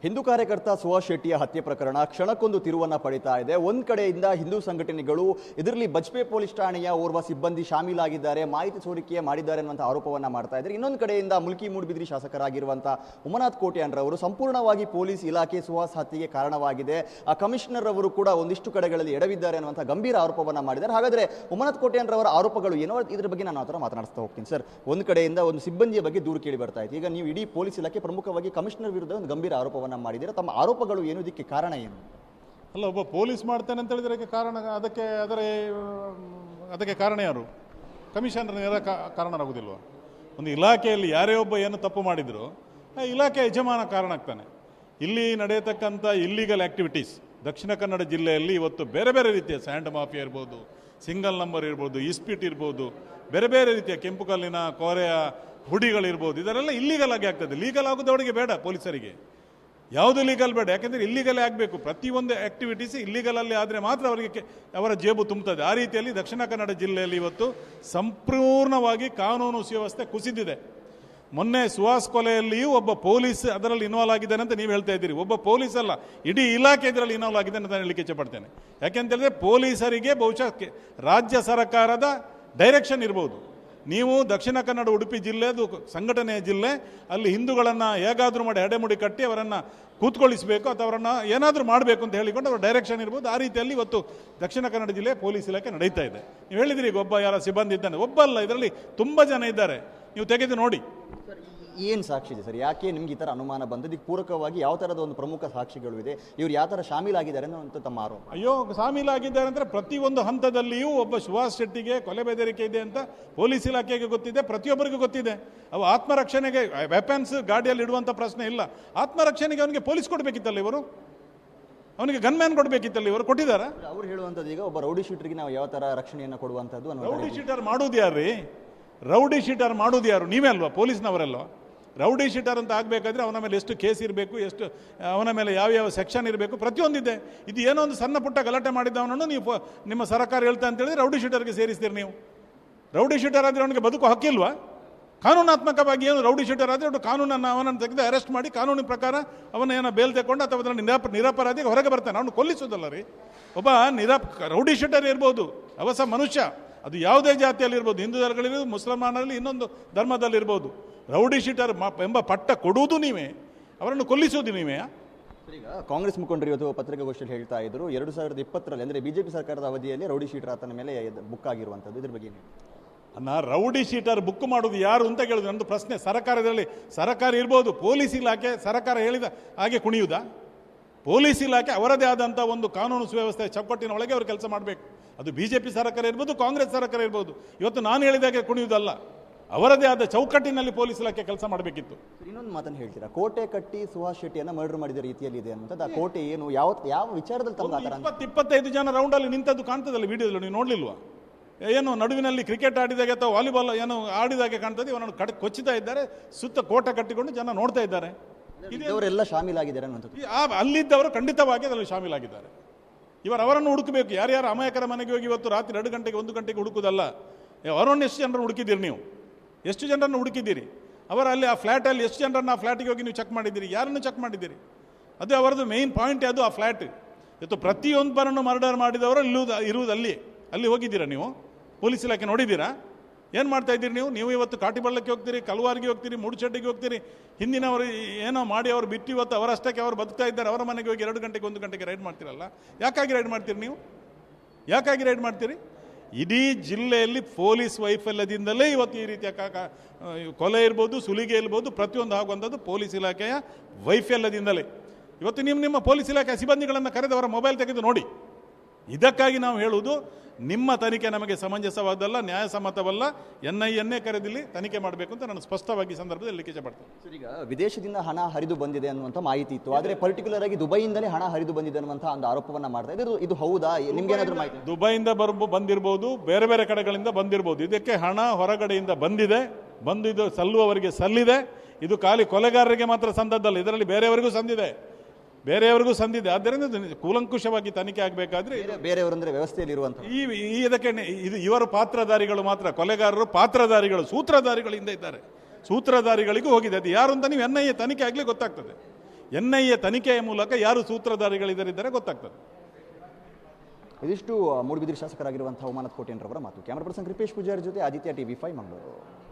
ಹಿಂದೂ ಕಾರ್ಯಕರ್ತ ಸುಹಾಸ್ ಶೆಟ್ಟಿಯ ಹತ್ಯೆ ಪ್ರಕರಣ ಕ್ಷಣಕ್ಕೊಂದು ತಿರುವನ್ನ ಪಡಿತಾ ಇದೆ. ಒಂದ್ ಕಡೆಯಿಂದ ಹಿಂದೂ ಸಂಘಟನೆಗಳು ಇದರಲ್ಲಿ ಬಜ್ಪೆ ಪೊಲೀಸ್ ಠಾಣೆಯ ಓರ್ವ ಸಿಬ್ಬಂದಿ ಶಾಮೀಲಾಗಿದ್ದಾರೆ, ಮಾಹಿತಿ ಸೋರಿಕೆ ಮಾಡಿದ್ದಾರೆ ಅನ್ನುವಂಥ ಆರೋಪವನ್ನ ಮಾಡ್ತಾ ಇದ್ದಾರೆ. ಇನ್ನೊಂದು ಕಡೆಯಿಂದ ಮುಲ್ಕಿ ಮೂಡಬಿದ್ರಿ ಶಾಸಕರಾಗಿರುವಂತಹ ಉಮನಾಥ್ ಕೋಟ್ಯಾನ್ರವರು ಸಂಪೂರ್ಣವಾಗಿ ಪೊಲೀಸ್ ಇಲಾಖೆ ಸುಹಾಸ್ ಹತ್ಯೆಗೆ ಕಾರಣವಾಗಿದೆ, ಆ ಕಮಿಷನರ್ ಅವರು ಕೂಡ ಒಂದಿಷ್ಟು ಕಡೆಗಳಲ್ಲಿ ಎಡವಿದ್ದಾರೆ ಅನ್ನುವಂಥ ಗಂಭೀರ ಆರೋಪವನ್ನ ಮಾಡಿದ್ದಾರೆ. ಹಾಗಾದ್ರೆ ಉಮನಾಥ್ ಕೋಟ್ಯಾನ್ರವರ ಆರೋಪಗಳು ಏನೋ, ಇದ್ರ ಬಗ್ಗೆ ನಾನು ಆ ಥರ ಮಾತನಾಡಿಸ್ತಾ ಹೋಗ್ತೀನಿ. ಸರ್, ಒಂದು ಕಡೆಯಿಂದ ಒಂದು ಸಿಬ್ಬಂದಿಯ ಬಗ್ಗೆ ದೂರು ಕೇಳಿ ಬರ್ತಾ ಇತ್ತು. ಈಗ ನೀವು ಇಡೀ ಪೊಲೀಸ್ ಇಲಾಖೆ ಪ್ರಮುಖವಾಗಿ ಕಮಿಷನರ್ ವಿರುದ್ಧ ಒಂದು ಗಂಭೀರ ಆರೋಪವನ್ನ ಮಾಡಿದ್ದೀರಾ. ತಮ್ಮ ಆರೋಪಗಳು ಏನು, ಇದಕ್ಕೆ ಕಾರಣ ಏನು? ಅಲ್ಲ, ಒಬ್ಬ ಪೊಲೀಸ್ ಮಾಡ್ತಾನೆ ಅಂತ ಹೇಳಿದ್ರೆ ಕಾರಣ, ಅದಕ್ಕೆ ಕಾರಣ ಯಾರು? ಕಮಿಷನರ್ ಕಾರಣರಾಗುವುದಿಲ್ವ? ಒಂದು ಇಲಾಖೆಯಲ್ಲಿ ಯಾರೇ ಒಬ್ಬ ಏನು ತಪ್ಪು ಮಾಡಿದ್ರು ಆ ಇಲಾಖೆ ಯಜಮಾನ ಕಾರಣ ಆಗ್ತಾನೆ. ಇಲ್ಲಿ ನಡೆಯತಕ್ಕಂಥ ಇಲ್ಲಿಗಲ್ ಆಕ್ಟಿವಿಟೀಸ್ ದಕ್ಷಿಣ ಕನ್ನಡ ಜಿಲ್ಲೆಯಲ್ಲಿ ಇವತ್ತು ಬೇರೆ ಬೇರೆ ರೀತಿಯ ಸ್ಯಾಂಡ್ ಮಾಫಿಯಾ ಇರ್ಬೋದು, ಸಿಂಗಲ್ ನಂಬರ್ ಇರ್ಬೋದು, ಇಸ್ಪೀಟ್ ಇರ್ಬೋದು, ಬೇರೆ ಬೇರೆ ರೀತಿಯ ಕೆಂಪು ಕಲ್ಲಿನ ಕೋರೆಯ ಹುಡಿಗಳಿರ್ಬೋದು, ಇದರೆಲ್ಲ ಇಲ್ಲಿಗಲ್ ಆಗಿ ಆಗ್ತದೆ. ಲೀಗಲ್ ಆಗೋದವರಿಗೆ ಬೇಡ, ಪೊಲೀಸರಿಗೆ ಯಾವುದು ಲೀಗಲ್ ಬೇಡ. ಯಾಕೆಂದರೆ ಇಲ್ಲಿಗಲೇ ಆಗಬೇಕು. ಪ್ರತಿಯೊಂದು ಆಕ್ಟಿವಿಟೀಸ್ ಇಲ್ಲಿಗಲಲ್ಲಿ ಆದರೆ ಮಾತ್ರ ಅವರಿಗೆ ಅವರ ಜೇಬು ತುಂಬುತ್ತದೆ. ಆ ರೀತಿಯಲ್ಲಿ ದಕ್ಷಿಣ ಕನ್ನಡ ಜಿಲ್ಲೆಯಲ್ಲಿ ಇವತ್ತು ಸಂಪೂರ್ಣವಾಗಿ ಕಾನೂನು ಸುವ್ಯವಸ್ಥೆ ಕುಸಿದಿದೆ. ಮೊನ್ನೆ ಸುಹಾಸ್ ಕೊಲೆಯಲ್ಲಿಯೂ ಒಬ್ಬ ಪೊಲೀಸ್ ಅದರಲ್ಲಿ ಇನ್ವಾಲ್ವ್ ಆಗಿದ್ದಾನೆ ಅಂತ ನೀವು ಹೇಳ್ತಾ ಇದ್ದೀರಿ. ಒಬ್ಬ ಪೊಲೀಸ್ ಅಲ್ಲ, ಇಡೀ ಇಲಾಖೆ ಇದರಲ್ಲಿ ಇನ್ವಾಲ್ವ್ ಆಗಿದೆ ಅಂತ ನಾನು ಹೇಳಲಿಕ್ಕೆ ಇಚ್ಛೆಪಡ್ತೇನೆ. ಯಾಕೆಂತೇಳಿದ್ರೆ ಪೊಲೀಸರಿಗೆ ಬಹುಶಃ ರಾಜ್ಯ ಸರ್ಕಾರದ ಡೈರೆಕ್ಷನ್ ಇರ್ಬೋದು. ನೀವು ದಕ್ಷಿಣ ಕನ್ನಡ ಉಡುಪಿ ಜಿಲ್ಲೆ, ಅದು ಸಂಘಟನೆಯ ಜಿಲ್ಲೆ, ಅಲ್ಲಿ ಹಿಂದೂಗಳನ್ನು ಹೇಗಾದರೂ ಮಾಡಿ ಎಡೆಮುಡಿ ಕಟ್ಟಿ ಅವರನ್ನು ಕೂತ್ಕೊಳ್ಳಿಸಬೇಕು ಅಥವಾ ಅವರನ್ನು ಏನಾದರೂ ಮಾಡಬೇಕು ಅಂತ ಹೇಳಿಕೊಂಡು ಅವರ ಡೈರೆಕ್ಷನ್ ಇರ್ಬೋದು. ಆ ರೀತಿಯಲ್ಲಿ ಇವತ್ತು ದಕ್ಷಿಣ ಕನ್ನಡ ಜಿಲ್ಲೆ ಪೊಲೀಸ್ ಇಲಾಖೆ ನಡೀತಾ ಇದೆ. ನೀವು ಹೇಳಿದ್ರಿ ಈಗ ಒಬ್ಬ ಯಾರ ಸಿಬ್ಬಂದಿ ಇದ್ದಾನೆ, ಒಬ್ಬ ಅಲ್ಲ, ಇದರಲ್ಲಿ ತುಂಬ ಜನ ಇದ್ದಾರೆ. ನೀವು ತೆಗೆದು ನೋಡಿ. ಏನು ಸಾಕ್ಷಿ ಇದೆ ಸರ್? ಯಾಕೆ ನಿಮ್ಗೆ ಈ ಥರ ಅನುಮಾನ ಬಂದದ್ದು? ಇದಕ್ಕೆ ಪೂರಕವಾಗಿ ಯಾವ ಥರದ ಒಂದು ಪ್ರಮುಖ ಸಾಕ್ಷಿಗಳು ಇದೆ? ಇವ್ರು ಯಾವ ಥರ ಶಾಮೀಲಾಗಿದ್ದಾರೆ ಅಂತ ತಮ್ಮ ಆರೋಪ? ಅಯ್ಯೋ, ಶಾಮೀಲಾಗಿದ್ದಾರೆ ಅಂದರೆ ಪ್ರತಿಯೊಂದು ಹಂತದಲ್ಲಿಯೂ ಒಬ್ಬ ಸುಹಾಸ್ ಶೆಟ್ಟಿಗೆ ಕೊಲೆ ಬೆದರಿಕೆ ಇದೆ ಅಂತ ಪೊಲೀಸ್ ಇಲಾಖೆಗೆ ಗೊತ್ತಿದೆ, ಪ್ರತಿಯೊಬ್ಬರಿಗೂ ಗೊತ್ತಿದೆ. ಅವು ಆತ್ಮರಕ್ಷಣೆಗೆ ವೆಪನ್ಸ್ ಗಾಡಿಯಲ್ಲಿ ಇಡುವಂಥ ಪ್ರಶ್ನೆ ಇಲ್ಲ. ಆತ್ಮರಕ್ಷಣೆಗೆ ಅವನಿಗೆ ಪೊಲೀಸ್ ಕೊಡಬೇಕಿತ್ತಲ್ಲ, ಇವರು ಅವನಿಗೆ ಗನ್ಮ್ಯಾನ್ ಕೊಡಬೇಕಿತ್ತಲ್ಲ, ಇವರು ಕೊಟ್ಟಿದ್ದಾರೆ. ಅವ್ರು ಹೇಳುವಂಥದ್ದು ಈಗ ಒಬ್ಬ ರೌಡಿ ಶೀಟರ್ಗೆ ನಾವು ಯಾವ ಥರ ರಕ್ಷಣೆಯನ್ನು ಕೊಡುವಂಥದ್ದು. ರೌಡಿ ಶೀಟರ್ ಮಾಡೋದು ಯಾರು? ರೌಡಿ ಶೀಟರ್ ಮಾಡೋದು ಯಾರು? ನೀವೇ ಅಲ್ವಾ, ಪೊಲೀಸ್ನವರಲ್ವ? ರೌಡಿ ಶೀಟರ್ ಅಂತ ಆಗಬೇಕಾದ್ರೆ ಅವನ ಮೇಲೆ ಎಷ್ಟು ಕೇಸ್ ಇರಬೇಕು, ಎಷ್ಟು ಅವನ ಮೇಲೆ ಯಾವ್ಯಾವ ಸೆಕ್ಷನ್ ಇರಬೇಕು, ಪ್ರತಿಯೊಂದಿದೆ. ಇದು ಏನೋ ಒಂದು ಸಣ್ಣ ಪುಟ್ಟ ಗಲಾಟೆ ಮಾಡಿದ್ದವನನ್ನು ನೀವು ನಿಮ್ಮ ಸರ್ಕಾರ ಹೇಳ್ತಾ ಅಂತ ಹೇಳಿದ್ರೆ ರೌಡಿ ಶೀಟರ್ಗೆ ಸೇರಿಸ್ತೀರಿ ನೀವು. ರೌಡಿ ಶೀಟರ್ ಆದರೆ ಅವನಿಗೆ ಬದುಕು ಹಕ್ಕಿಲ್ವಾ? ಕಾನೂನಾತ್ಮಕವಾಗಿ ಏನು ರೌಡಿ ಶೀಟರ್ ಆದರೆ ಕಾನೂನನ್ನು ಅವನನ್ನು ತೆಗೆದು ಅರೆಸ್ಟ್ ಮಾಡಿ ಕಾನೂನಿನ ಪ್ರಕಾರ ಅವನೇನೋ ಬೇಲ್ ತೆಕೊಂಡು ಅಥವಾ ಅದನ್ನು ನಿರಪರಾಧಿಗೆ ಹೊರಗೆ ಬರ್ತಾನೆ. ಅವನು ಕೊಲ್ಲಿಸೋದಲ್ಲ ರೀ. ಒಬ್ಬ ರೌಡಿ ಶೀಟರ್ ಇರ್ಬೋದು, ಅವಸ ಮನುಷ್ಯ, ಅದು ಯಾವುದೇ ಜಾತಿಯಲ್ಲಿರ್ಬೋದು, ಹಿಂದೂ ಧರ್ಮಗಳಿರ್ಬೋದು, ಮುಸಲ್ಮಾನರಲ್ಲಿ, ಇನ್ನೊಂದು ಧರ್ಮದಲ್ಲಿರ್ಬೋದು. ರೌಡಿ ಶೀಟರ್ ಎಂಬ ಪಟ್ಟ ಕೊಡುವುದು ನೀವೇ, ಅವರನ್ನು ಕೊಲ್ಲಿಸುವುದು ನೀವೇ. ಈಗ ಕಾಂಗ್ರೆಸ್ ಮುಖಂಡರು ಇವತ್ತು ಪತ್ರಿಕಾಗೋಷ್ಠಿಯಲ್ಲಿ ಹೇಳ್ತಾ ಇದ್ರು, 2020ರಲ್ಲಿ ಅಂದರೆ ಬಿಜೆಪಿ ಸರ್ಕಾರದ ಅವಧಿಯಲ್ಲಿ ರೌಡಿ ಶೀಟರ್ ಆತನ ಮೇಲೆ ಬುಕ್ ಆಗಿರುವಂಥದ್ದು. ಇದ್ರ ಬಗ್ಗೆ ರೌಡಿ ಶೀಟರ್ ಬುಕ್ ಮಾಡೋದು ಯಾರು ಅಂತ ಕೇಳಿದ್ರು. ನಂದು ಪ್ರಶ್ನೆ, ಸರ್ಕಾರದಲ್ಲಿ ಸರ್ಕಾರ ಇರ್ಬೋದು, ಪೊಲೀಸ್ ಇಲಾಖೆ ಸರ್ಕಾರ ಹೇಳಿದ ಹಾಗೆ ಕುಣಿಯುವುದಾ? ಪೊಲೀಸ್ ಇಲಾಖೆ ಅವರದೇ ಆದಂಥ ಒಂದು ಕಾನೂನು ಸುವ್ಯವಸ್ಥೆ ಚೌಕಟ್ಟಿನ ಒಳಗೆ ಅವರು ಕೆಲಸ ಮಾಡಬೇಕು. ಅದು ಬಿಜೆಪಿ ಸರ್ಕಾರ ಇರ್ಬೋದು, ಕಾಂಗ್ರೆಸ್ ಸರ್ಕಾರ ಇರ್ಬೋದು. ಇವತ್ತು ನಾನು ಹೇಳಿದಾಗೆ ಕುಣಿಯುವುದಲ್ಲ, ಅವರದೇ ಆದ ಚೌಕಟ್ಟಿನಲ್ಲಿ ಪೊಲೀಸ್ ಇಲಾಖೆ ಕೆಲಸ ಮಾಡಬೇಕಿತ್ತು. ಇನ್ನೊಂದು ಮಾತನ್ನು ಹೇಳ್ತೀರಾ, ಕೋಟೆ ಕಟ್ಟಿ ಸುಹಾಸ್ ಶೆಟ್ಟಿಯನ್ನು ಮರ್ಡರ್ ಮಾಡಿದ ರೀತಿಯಲ್ಲಿ ಇದೆ ಅಂತ. ಆ ಕೋಟೆ ಏನು, ಯಾವ ವಿಚಾರದಲ್ಲಿ ತಂದ 25 ಜನ ರೌಂಡಲ್ಲಿ ನಿಂತದ್ದು ಕಾಣ್ತದಲ್ಲ ವಿಡಿಯೋದಲ್ಲಿ, ನೀವು ನೋಡ್ಲಿಲ್ವಾ? ಏನು ನಡುವಿನಲ್ಲಿ ಕ್ರಿಕೆಟ್ ಆಡಿದಾಗೆ ಅಥವಾ ವಾಲಿಬಾಲ್ ಏನು ಆಡಿದಾಗೆ ಕಾಣ್ತದೆ. ಇವನನ್ನು ಕೊಚ್ಚುತ್ತಾ ಇದ್ದಾರೆ, ಸುತ್ತ ಕೋಟೆ ಕಟ್ಟಿಕೊಂಡು ಜನ ನೋಡ್ತಾ ಇದ್ದಾರೆ. ಇವರೆಲ್ಲ ಶಾಮೀಲಾಗಿದ್ದಾರೆ ಅನ್ನೋದು. ಅಲ್ಲಿದ್ದವರು ಖಂಡಿತವಾಗಿ ಅದರಲ್ಲಿ ಶಾಮೀಲಾಗಿದ್ದಾರೆ. ಅವರನ್ನು ಹುಡುಕಬೇಕು. ಯಾರ್ಯಾರು ಅಮಾಯಕರ ಮನೆಗೆ ಹೋಗಿ ಇವತ್ತು ರಾತ್ರಿ 2 ಗಂಟೆಗೆ 1 ಗಂಟೆಗೆ ಹುಡುಕುದಲ್ಲ. ಅವರನ್ನು ಎಷ್ಟು ಜನರನ್ನು ಹುಡುಕಿದ್ದೀರಿ ನೀವು? ಎಷ್ಟು ಜನರನ್ನು ಹುಡುಕಿದ್ದೀರಿ? ಅವರ ಅಲ್ಲಿ ಆ ಫ್ಲ್ಯಾಟಲ್ಲಿ ಎಷ್ಟು ಜನರನ್ನು ಆ ಫ್ಲ್ಯಾಟಿಗೆ ಹೋಗಿ ನೀವು ಚೆಕ್ ಮಾಡಿದ್ದೀರಿ? ಯಾರನ್ನು ಚೆಕ್ ಮಾಡಿದ್ದೀರಿ? ಅದು ಅವರದ್ದು ಮೇಯ್ನ್ ಪಾಯಿಂಟ್. ಅದು ಆ ಫ್ಲ್ಯಾಟ್. ಇವತ್ತು ಪ್ರತಿಯೊಬ್ಬರನ್ನು ಮರ್ಡರ್ ಮಾಡಿದವರು ಇರುವುದು ಅಲ್ಲಿ ಹೋಗಿದ್ದೀರಾ ನೀವು? ಪೊಲೀಸ್ ಇಲಾಖೆ ನೋಡಿದ್ದೀರಾ? ಏನು ಮಾಡ್ತಾ ಇದ್ದೀರಿ ನೀವು? ಇವತ್ತು ಕಾಟಿಬಳ್ಳಕ್ಕೆ ಹೋಗ್ತೀರಿ, ಕಲ್ವಾರಿಗೆ ಹೋಗ್ತೀರಿ, ಮೂಡುಚೆಡ್ಡಿಗೆ ಹೋಗ್ತೀರಿ. ಹಿಂದಿನವರು ಏನೋ ಮಾಡಿ ಅವರು ಬಿಟ್ಟು ಇವತ್ತು ಅವರಷ್ಟಕ್ಕೆ ಅವರು ಬದುಕ್ತಾ ಇದ್ದಾರೆ. ಅವರ ಮನೆಗೆ ಹೋಗಿ 2 ಗಂಟೆಗೆ 1 ಗಂಟೆಗೆ ರೈಡ್ ಮಾಡ್ತೀರಲ್ಲ, ಯಾಕಾಗಿ ರೈಡ್ ಮಾಡ್ತೀರಿ ನೀವು? ಯಾಕಾಗಿ ರೈಡ್ ಮಾಡ್ತೀರಿ? ಇಡೀ ಜಿಲ್ಲೆಯಲ್ಲಿ ಪೊಲೀಸ್ ವೈಫಲ್ಯದಿಂದಲೇ ಇವತ್ತು ಈ ರೀತಿಯ ಕೊಲೆ ಇರ್ಬೋದು, ಸುಲಿಗೆ ಇರ್ಬೋದು, ಪ್ರತಿಯೊಂದು ಆಗುವಂಥದ್ದು ಪೊಲೀಸ್ ಇಲಾಖೆಯ ವೈಫಲ್ಯದಿಂದಲೇ. ಇವತ್ತು ನಿಮ್ಮ ಪೊಲೀಸ್ ಇಲಾಖೆಯ ಸಿಬ್ಬಂದಿಗಳನ್ನು ಕರೆದವರ ಮೊಬೈಲ್ ತೆಗೆದು ನೋಡಿ. ಇದಕ್ಕಾಗಿ ನಾವು ಹೇಳುವುದು, ನಿಮ್ಮ ತನಿಖೆ ನಮಗೆ ಸಮಂಜಸವಾದಲ್ಲ, ನ್ಯಾಯಸಮ್ಮತವಲ್ಲ. NIA ಕರೆದಿಲ್ಲಿ ತನಿಖೆ ಮಾಡಬೇಕು ಅಂತ ನಾನು ಸ್ಪಷ್ಟವಾಗಿ ಸಂದರ್ಭದಲ್ಲಿ ಇಚ್ಛೆಪಡ್ತೇನೆ. ಸರ್, ಈಗ ವಿದೇಶದಿಂದ ಹಣ ಹರಿದು ಬಂದಿದೆ ಅನ್ನುವಂಥ ಮಾಹಿತಿ ಇತ್ತು, ಆದರೆ ಪರ್ಟಿಕ್ಯುಲರ್ ಆಗಿ ದುಬೈಯಿಂದಲೇ ಹಣ ಹರಿದು ಬಂದಿದೆ ಅನ್ನುವಂಥ ಒಂದು ಆರೋಪವನ್ನ ಮಾಡ್ತಾ ಇದ್ದಾರೆ. ಇದು ಹೌದಾ? ನಿಮ್ಗೆ ಏನಾದರೂ ಮಾಹಿತಿ? ದುಬೈಯಿಂದ ಬಂದಿರ್ಬೋದು, ಬೇರೆ ಬೇರೆ ಕಡೆಗಳಿಂದ ಬಂದಿರ್ಬೋದು. ಇದಕ್ಕೆ ಹಣ ಹೊರಗಡೆಯಿಂದ ಬಂದಿದ್ದು ಸಲ್ಲುವವರಿಗೆ ಸಲ್ಲಿದೆ. ಇದು ಖಾಲಿ ಕೊಲೆಗಾರರಿಗೆ ಮಾತ್ರ ಸಂದದ್ದಲ್ಲ, ಇದರಲ್ಲಿ ಬೇರೆಯವರಿಗೂ ಸಂದಿದೆ. ಆದ್ದರಿಂದ ಕೂಲಂಕುಷವಾಗಿ ತನಿಖೆ ಆಗಬೇಕಾದ್ರೆ ಬೇರೆಯವರಂದ್ರೆ ವ್ಯವಸ್ಥೆಯಲ್ಲಿ ಇರುವಂಥ ಇದು ಇವರು ಪಾತ್ರಧಾರಿಗಳು ಮಾತ್ರ, ಕೊಲೆಗಾರರು ಪಾತ್ರಧಾರಿಗಳು, ಸೂತ್ರಧಾರಿಗಳಿಂದ ಇದ್ದಾರೆ. ಸೂತ್ರಧಾರಿಗಳಿಗೂ ಹೋಗಿದೆ. ಅದು ಯಾರು ಅಂತ ನೀವು NIA ತನಿಖೆ ಆಗಲಿ ಗೊತ್ತಾಗ್ತದೆ. NIA ತನಿಖೆಯ ಮೂಲಕ ಯಾರು ಸೂತ್ರಧಾರಿಗಳಿದ್ದಾರೆ ಗೊತ್ತಾಗ್ತದೆ. ಇದಿಷ್ಟು ಮೂಡುಬಿದಿರೆ ಶಾಸಕರಾಗಿರುವಂತಹ ಉಮಾನಾಥ್ ಕೋಟೆನ್ರವರ ಮಾತು. ಕ್ಯಾಮರಾ ಪರ್ಸನ್ ಕೃಪೇಶ್ ಪೂಜಾರಿ ಜೊತೆ ಆದಿತ್ಯ TV5 ಮಂಗಳೂರು.